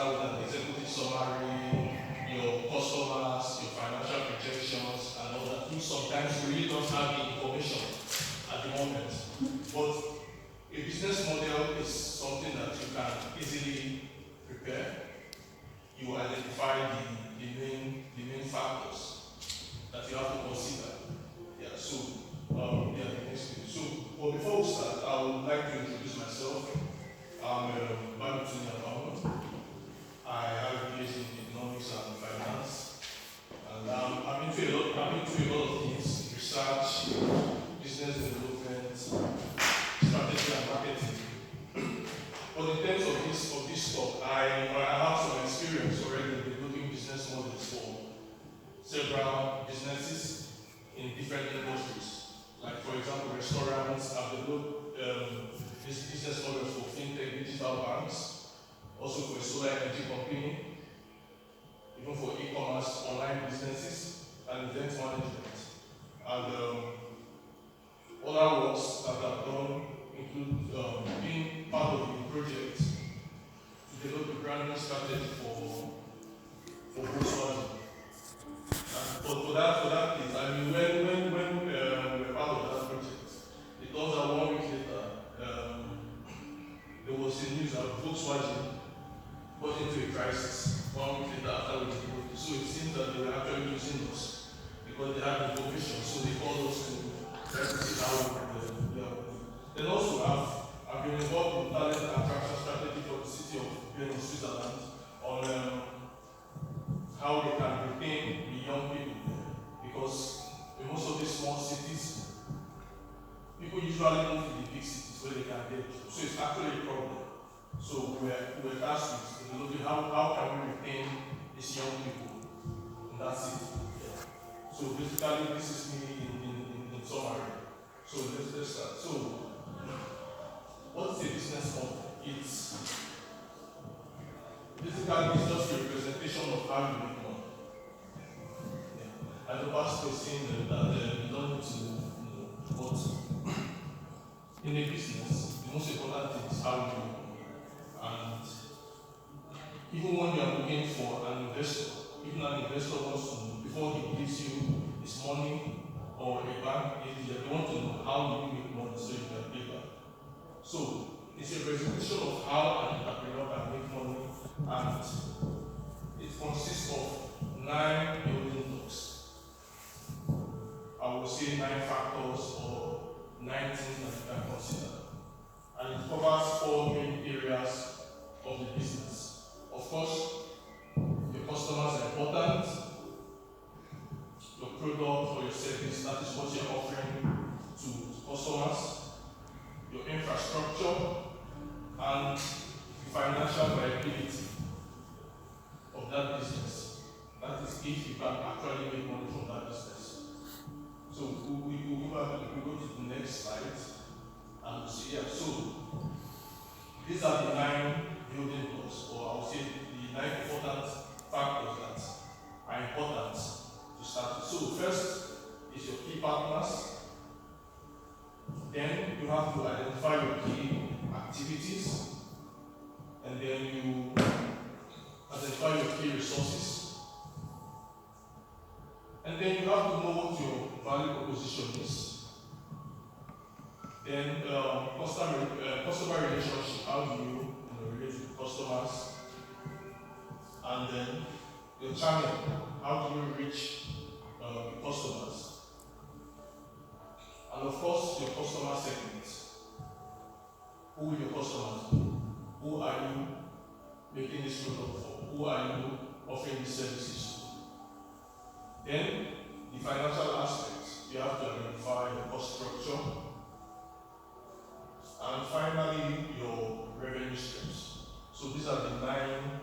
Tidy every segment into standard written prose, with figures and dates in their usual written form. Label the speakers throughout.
Speaker 1: start with an executive summary, your customers, your financial projections, and all that. You sometimes really don't have the information at the moment. But a business model is something that you can easily prepare. You identify the main factors that you have to consider. Yeah, so the next thing. So, well, before we start, I would like to introduce myself. I'm Bamituni. I have a PhD in economics and finance, and I'm into a lot of things: research, business development, strategy, and marketing. But in terms of this talk, I have some experience already in developing business models for several businesses in different industries. Like, for example, restaurants. I've developed these business models for fintech, digital banks, also for a solar energy company, even for e-commerce, online businesses, and event management. And other works that I've done include being part of the project to develop a branding strategy for Volkswagen. And for that case, I mean, when we're part of that project, it turns out 1 week later, there was the news that Volkswagen got into a crisis 1 week later after we did it. So it seems that they were actually using us because they had information, so they called us to try to see how we could help. Then also, I've been involved in talent attraction strategy for the city of Vienna, Switzerland, on how they can retain the young people there. Because in most of these small cities, people usually move to the big cities where they can get jobs. So it's actually a problem. So we're tasked with developing how can we retain these young people in that city. Yeah. So basically, this is me in summary. So let's start. So what's a business model? It's basically just a representation of how you make money. Yeah. And the pastor is saying that you don't need to know what in a business, the most important thing is how you make money. And even when you are looking for an investor, even an investor wants to know before he gives you his money or a bank, they want to know how you make money so you can pay back. So it's a representation of how an entrepreneur can make money, and it consists of 9 building blocks. I will say 9 factors or 9 things that you can consider. And it covers 4 main areas of the business. Of course, your customers are important, your product or your service, that is what you're offering to customers, your infrastructure, and the financial viability of that business. That is if you can actually make money from that business. So we go to the next slide and we'll see here. So these are the 9 building blocks, or I would say the 9 important factors that are important to start with. So first is your key partners. Then you have to identify your key activities, and then you identify your key resources. And then you have to know what your value proposition is. Then customer relationship, how do you relate with customers? And then your channel, how do you reach the customers? And of course, your customer segments. Who will your customers be? Who are you making this product for? Who are you offering these services to? Then, the financial aspects. You have to identify your cost structure. And finally, your revenue streams. So these are the 9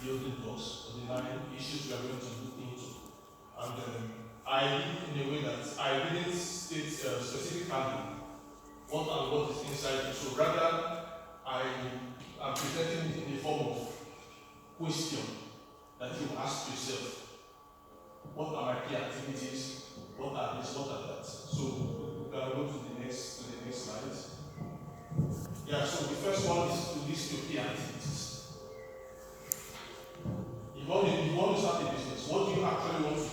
Speaker 1: building blocks, or the 9 issues we are going to look into. And I did in a way that I didn't state specifically what and what is inside it. So rather, I am presenting it in the form of question that you ask yourself. What are my key activities? What are this? What are that? So we can go to the next slide. Yeah, so the first one is to list your key activities. you want to start a business, what do you actually want to do?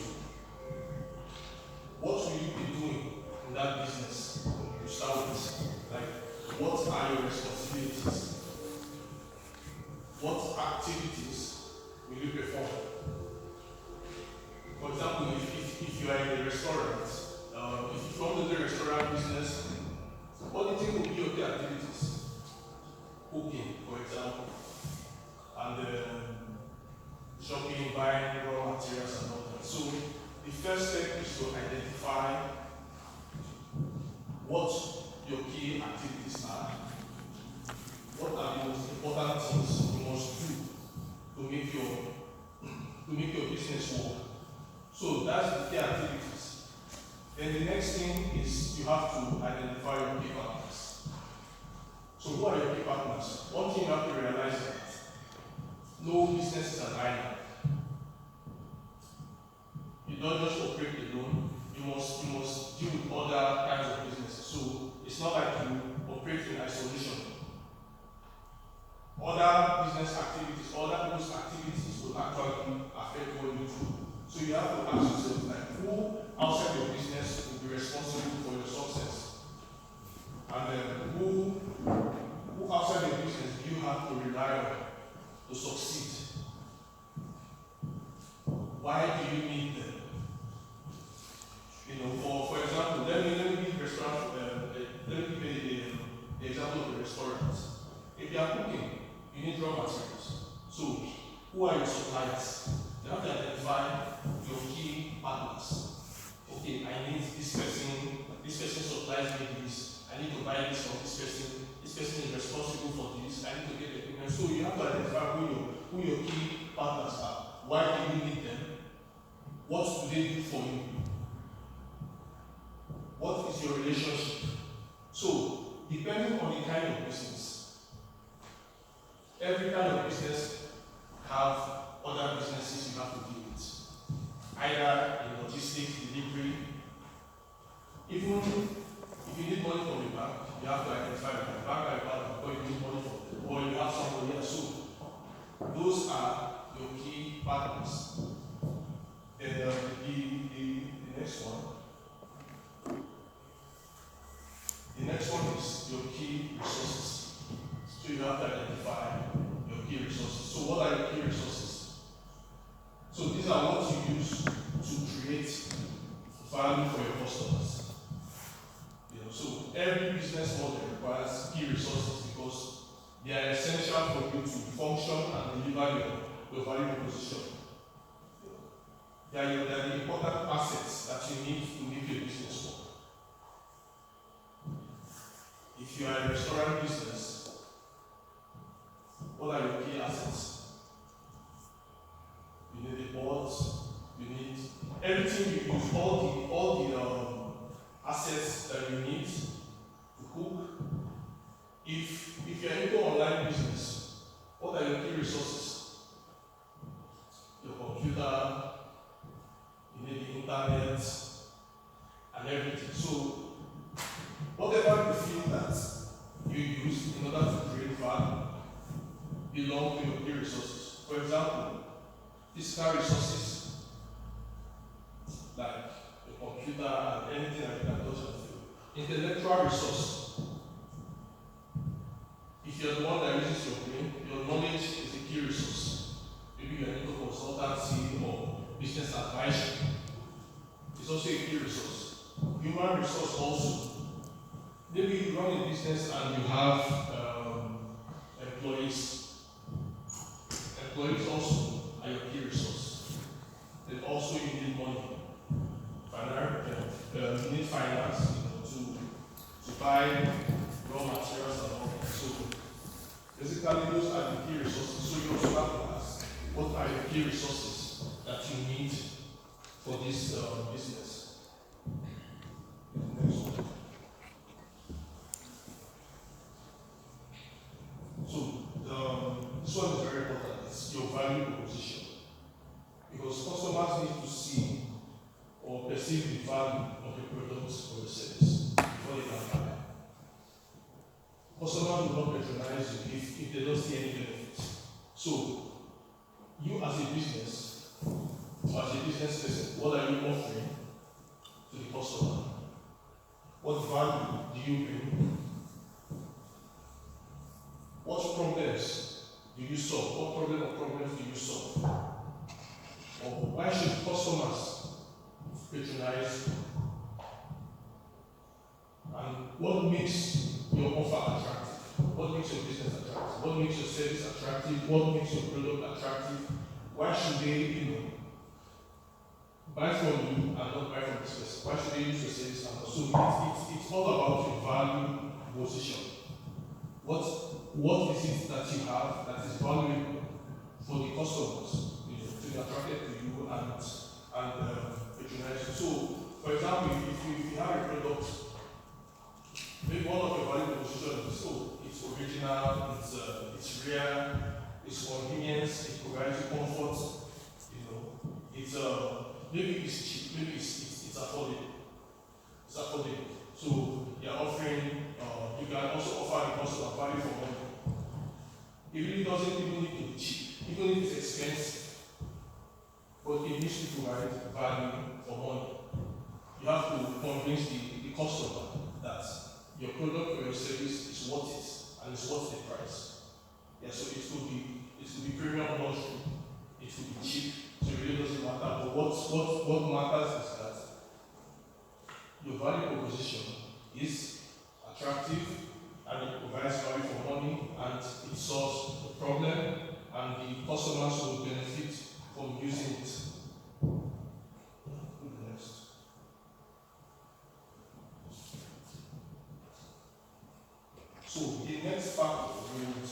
Speaker 1: What will you be doing in that business to start with? Like, what are your responsibilities? What activities will you perform? For example, if you are in a restaurant, if you want to do a restaurant business, what do you think will be your key activities? Cooking, for example, and shopping, buying raw materials and all that. So the first step is to identify what your key activities are. What are the most important things you must do to make your business work? So that's the key activities. Then the next thing is you have to identify your key partners. So who are your key partners? One thing you have to realize is that no business is an island. You don't just operate alone. You must deal with other kinds of businesses. So it's not like you operate in isolation. Other business activities, other people's activities will actually affect what you do. So you have to ask yourself, like, who outside your business will be responsible for your success? And then who outside your business do you have to rely on to succeed? Why do you need them? For example, let me give restaurant. Let me give the example of the restaurant. If you are cooking, you need raw materials. So, who are your suppliers? You have to identify your key partners. Okay, I need this person. This person supplies me this. I need to buy this from this person. This person is responsible for this. I need to get the equipment. So you have to identify who your key partners are. Why do you need them? What do they do for you? What is your relationship? So, depending on the kind of business, every kind of business have other businesses you have to deal with. Either in logistics, delivery. Even if you need money from the bank, you have to identify the bank or you need money from them, or you have somebody else. So, those are your key partners. Then the next one. The next one is your key resources. So you have to identify your key resources. So what are your key resources? So these are what you use to create value for your customers. So every business model requires key resources because they are essential for you to function and deliver your value proposition. They are the important assets that you need to make your business work. If you are a restaurant business, what are your key assets? You need the boards, you need everything you use, all the assets that you need to cook. If you're into online business, what are your key resources? Your computer, you need the internet, and everything. So whatever you feel that you use in order to create value belong to your key resources. For example, physical resources like your computer and anything like that doesn't feel. Intellectual resource. If you're the one that uses your brain, your knowledge is a key resource. Maybe you're into consultancy or business advice. It's also a key resource. Human resource also. Maybe you run a business and you have employees. Employees also are your key resource. Then also you need money. You need finance to buy raw materials and all that. So basically those are the key resources. So you also have to ask, what are your key resources that you need for this business? Next one. So this one is very important. It's your value proposition. Because customers need to see or perceive the value of the products or the service before they can buy. Customers will not patronize you if they don't see any benefits. So you as a business problems do you solve? What problems do you solve? Or why should customers patronize you? And what makes your offer attractive? What makes your business attractive? What makes your service attractive? What makes your product attractive? Why should they, buy from you and not buy from this person? Why should they use your service and not? So it's all about your value position. What is it that you have that is valuable for the customers, to be attracted to you and patronize you? So, for example, if you have a product, maybe one of your value propositions is it's original, it's rare, it's convenience, it provides you comfort, it's maybe it's cheap, maybe it's affordable. It's affordable. So you're offering, you can also offer the customer value for money. It really doesn't even need to be cheap, even if it's expensive. But it needs to provide value for money. You have to convince the customer that your product or your service is worth it and it's worth the price. Yeah, so it could be premium luxury, it could be cheap, so it really doesn't matter. But what matters is that your value proposition is attractive and it provides value for money and it solves the problem and the customers will benefit from using it. Next. So the next factor we will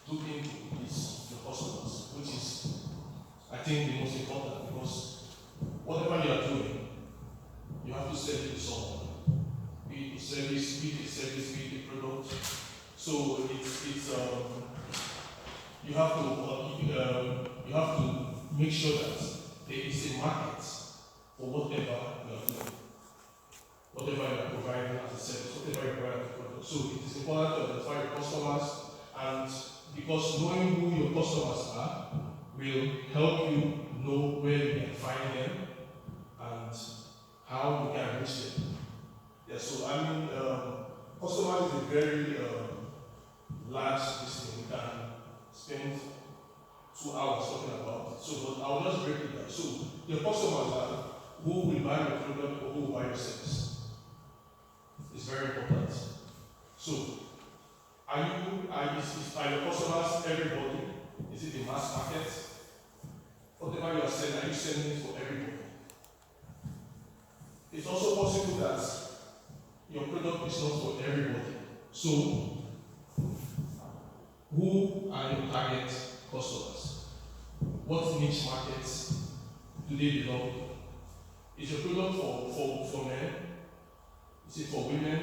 Speaker 1: look into is your customers, which is, I think, the most important, because whatever you are doing, you have to sell it to someone. Be it a service, be it a product. So you have to make sure that there is a market for whatever you are doing, whatever you are providing as a service, whatever you provide as a product. So it is important to identify your customers, and because knowing who your customers are will help you know where you can find them and how you can reach them. Yeah, so customers is a very large thing. We can spend 2 hours talking about it. So, but I'll just break it down. So, your customers are who will buy your product or who will buy your service. It's very important. So, are your customers everybody? Is it the mass market? Whatever you are selling, are you selling it for everybody? It's also possible that your product is not for everybody. So, who are your target customers? What niche markets do they belong to? Is your product for men? Is it for women?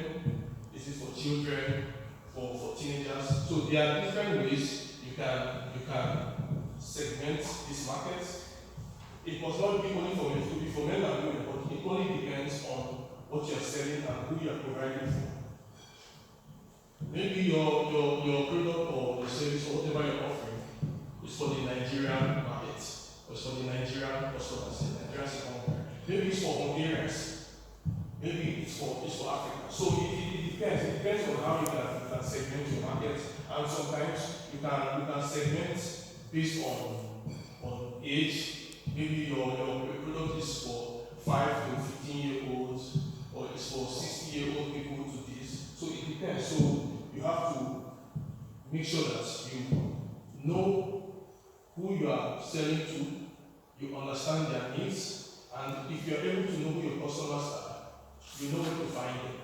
Speaker 1: Is it for children? For teenagers? So there are different ways you can segment this market. It must not be only for men, it could be for men and women, but it only depends on what you're selling and who you're providing for. Maybe your product or your service or whatever you're offering is for the Nigerian market, or it's for the Nigerian customers, the Nigerian second. Maybe it's for Hungarians. Maybe it's for Africa. So it depends. It depends on how you can segment your market, and sometimes you can segment based on age. Maybe your product is for 5 to 15-year-olds, or it's for 60-year-old people to this. So it depends. So you have to make sure that you know who you are selling to, you understand their needs, and if you are able to know who your customers are, you know where to find them.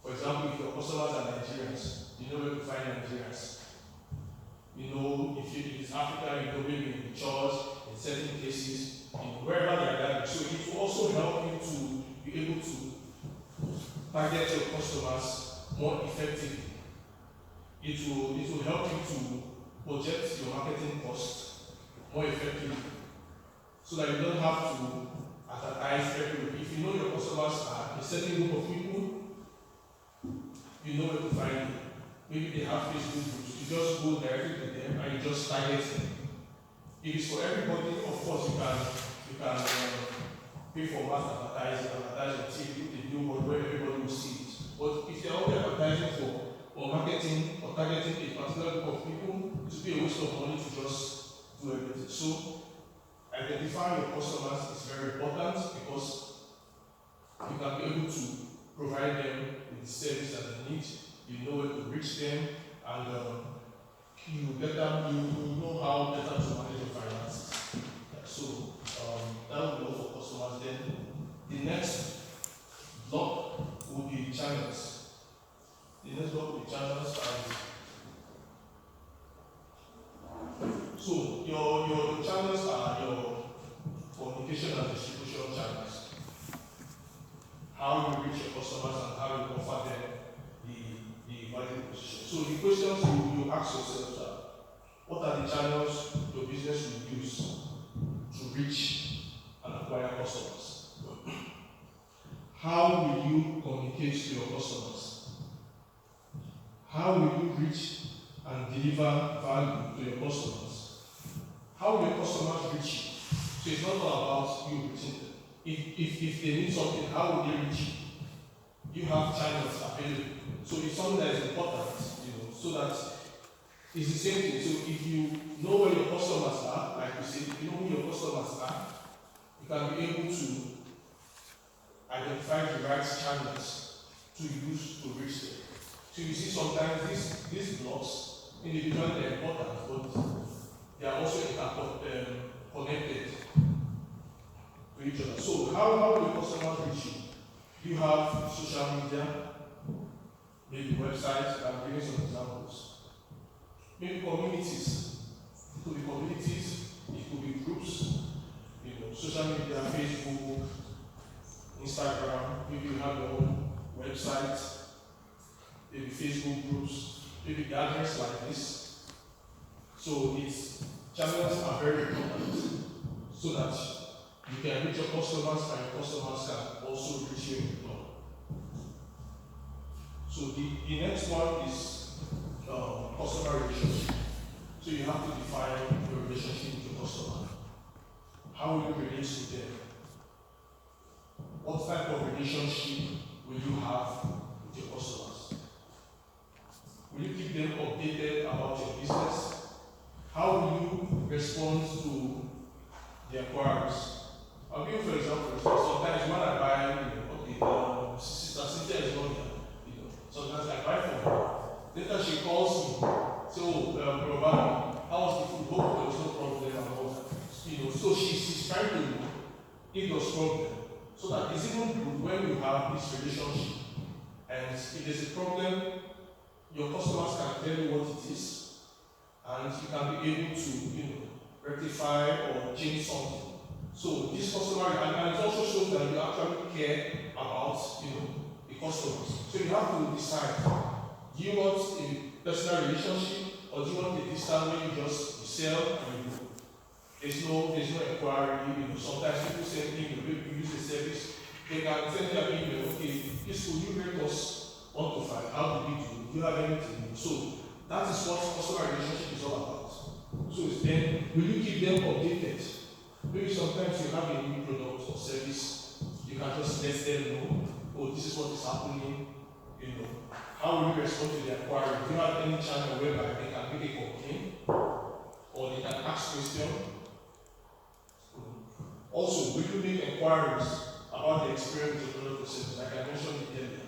Speaker 1: For example, if your customers are Nigerians, you know where to find Nigerians. You know, if it's Africa, you know maybe in the church, in certain places, wherever they are gathered. So it will also help you to be able to target your customers more effectively. It will help you to project your marketing costs more effectively, so that you don't have to advertise everywhere. If you know your customers are a certain group of people, you know where to find them. Maybe they have Facebook groups. You just go directly to them and you just target them. If it's for everybody, of course you can pay for mass advertising on TV, put a billboard where everybody will see it. But if you're only advertising or marketing or targeting a particular group of people, it will be a waste of money to just do everything. So identifying your customers is very important because you can be able to provide them with the service that they need. You know where to reach them, and you know how better to manage your finances. So that will be all for customers. Then the next block will be channels. The next block will be channels, and so your channels are your communication and distribution channels. How you reach your customers and how you offer them the value proposition. So the questions you ask yourself are, what are the channels your business will use to reach and acquire customers? How will you communicate to your customers? How will you reach and deliver value to your customers? How will your customers reach you? So it's not all about you reaching them. If they need something, how will they reach you? You have channels available. So it's something that is important, so that it's the same thing. So if you know where your customers are, like you said, if you know who your customers are, you can be able to identify the right channels to use to reach them. So you see sometimes these blocks, individually they're important, but they are also connected to each other. So how do customers reach you? You have social media, maybe websites. I'm giving some examples. Maybe communities. It could be communities, it could be groups, social media, Facebook, Instagram. Maybe you have your own website, maybe Facebook groups, maybe gatherings like this. So these channels are very important so that you can reach your customers and your customers can also reach you in return. So the next one is customer relationship. So you have to define your relationship with your customer. How will you relate to them? What type of relationship will you have with your customers? Will you keep them updated about your business? How will you respond to their queries? I'll give you for example, sometimes when I buy, Sister Cynthia is not here, sometimes I buy from her. Later she calls me, so, Bro, how was the food? Hope there was no problem and all that. So she's trying to give us problem. So that it's even good when you have this relationship. And if there's a problem, your customers can tell you what it is, and you can be able to, rectify or change something. So this customer, and it also shows that you actually care about, the customers. So you have to decide, do you want a personal relationship, or do you want a distant where you just sell and you go? There's no inquiry. Sometimes people send email, people use the service. They can send you an email, okay, this will you rate us 1 to 5? How do we do? Do you have anything? So that is what customer relationship is all about. So then, will you keep them updated? Maybe sometimes you have a new product or service, you can just let them know, oh, this is what is happening. How will you respond to the inquiry? Do you have any channel whereby they can make a complaint or they can ask questions? Also, will you make inquiries about the experience of the product or service? Like I mentioned earlier,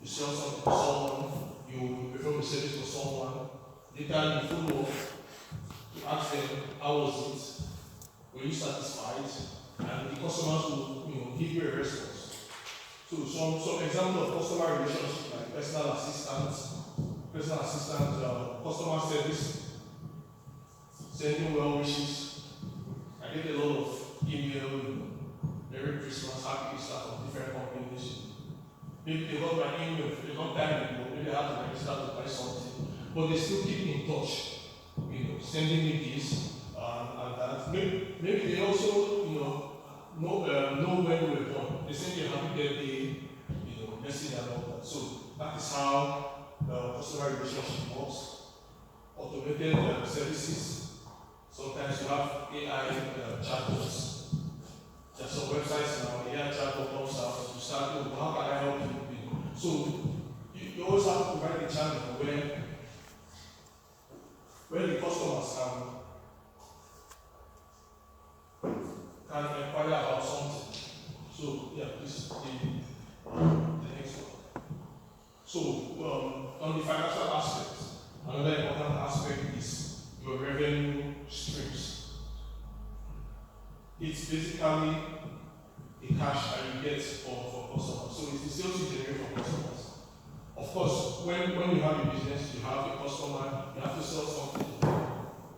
Speaker 1: you sell something to someone, you perform a service for someone, later you follow up to ask them how was it, were you satisfied, and the customers will give you a response. So some example of customer relationship like personal assistant, customer service, sending well wishes. I get a lot of email, Merry Christmas, Happy Easter from different companies. Maybe they got my email for a long time ago, maybe I had to register to buy something, but they still keep in touch, sending me this and that. Maybe they also, know when we were born. They send you a happy birthday, message and all that. So that is how customer relationship works. Automated services. Sometimes you have AI chatbots. There's some websites now, AI chatbot comes out, you start, how can I help you? So you always have to provide a channel where the customers can inquire about something. So, yeah, please, the next one. So, on the financial aspect, another important aspect is your revenue streams. It's basically a cash that you get for customers. So, it's the sales you generate from customers. Of course, when you have a business, you have a customer, you have to sell something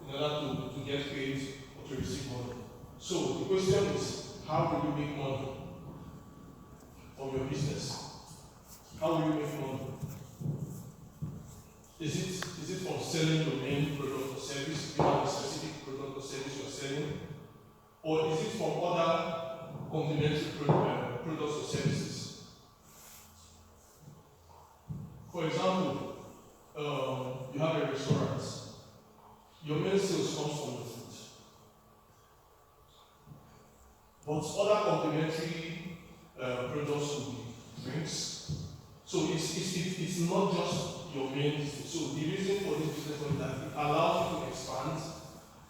Speaker 1: in order to get paid or to receive money. So the question is, how will you make money from your business? How will you make money? Is it from selling your main product or service? Do you have a specific product or service you are selling? Or is it from other complementary products or services? For example, you have a restaurant. Your main sales comes from the food. But other complementary products will be drinks. So it's not just your main business. So the reason for this business is that it allows you to expand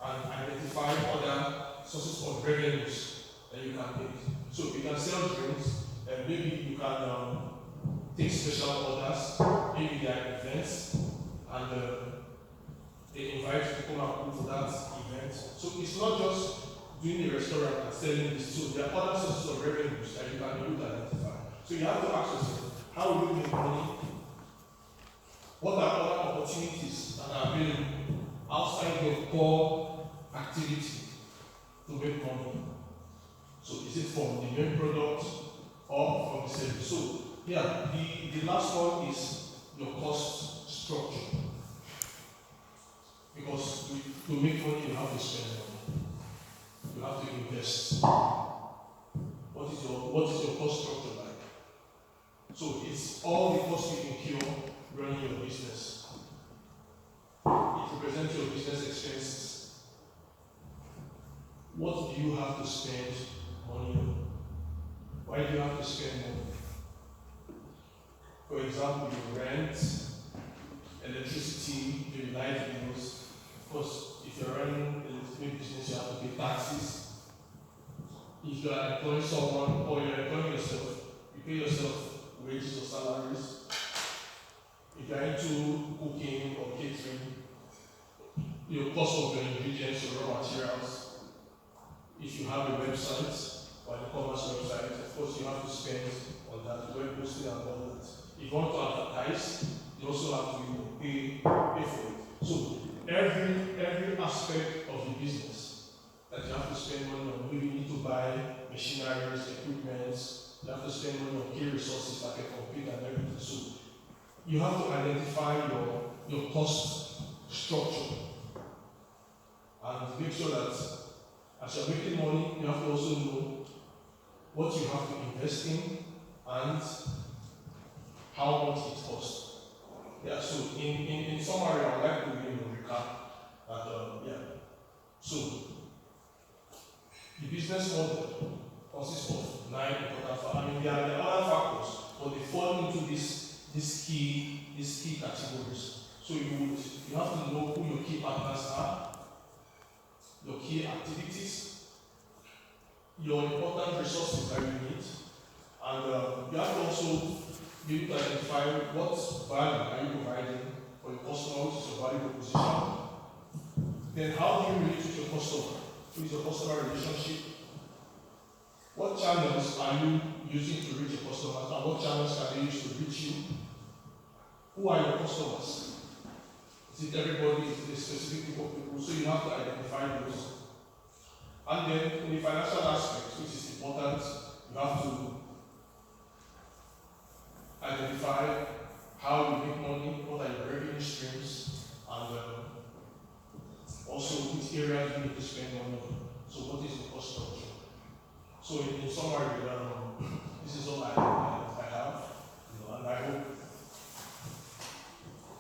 Speaker 1: and identify other sources of revenues that you can make. So you can sell drinks, and maybe you can take special orders, maybe there are events, and they invite you to come and cook for that event. So it's not just doing a restaurant and selling this. So there are other sources of revenues that you can use to identify. So you have to ask yourself, how will you make money? What are other opportunities that are available outside your core activity to make money? So is it from the main product or from the service? So yeah, the last one is your cost structure. Because to make money, you have to spend money. You have to invest. What is your cost structure like? So it's all the costs you incur running your business. It represents your business expenses. What do you have to spend money on? Why do you have to spend money? For example, your rent, electricity, your light bills. Of course, if you're running a legitimate business, you have to pay taxes. If you are employing someone or you're employing yourself, you pay yourself wages or salaries. If you're into cooking or catering, your cost of your ingredients, your raw materials. If you have a website or an e-commerce website, of course you have to spend on that, web hosting and all that. If you want to advertise, you also have to pay for it. So every aspect of the business that you have to spend money on, you need to buy machineries, equipment, you have to spend money on key resources like a computer and everything. So you have to identify your cost structure and make sure that as you're making money, you have to also know what you have to invest in and how much it costs. Yeah, so in summary, I would like to recap that, So the business model consists of 9 important factors. There are other factors, but they fall into these key categories. So you have to know who your key partners are, your key activities, your important resources that you need, and you have to also be able to identify what value are you providing for your customer, which is your value proposition. Then how do you relate with your customer? Who is your customer relationship? What channels are you using to reach your customers, and what channels can they use to reach you? Who are your customers? Is it everybody? Is it a specific group of people? So you have to identify those. And then in the financial aspect, which is important, you have to identify how you make money, what are your revenue streams, and also which areas you need to spend money on. So what is the cost structure? So in summary, this is all I have, and I hope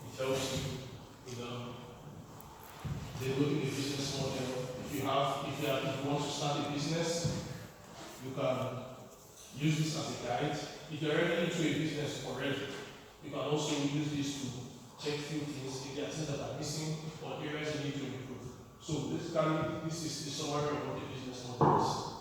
Speaker 1: it helps you developing a business model. If you want to start a business, you can use this as a guide. If you're already into a business already, You can also use this to check few things if there are things that are missing or areas you need to improve. So basically, this is the summary of what the business model is.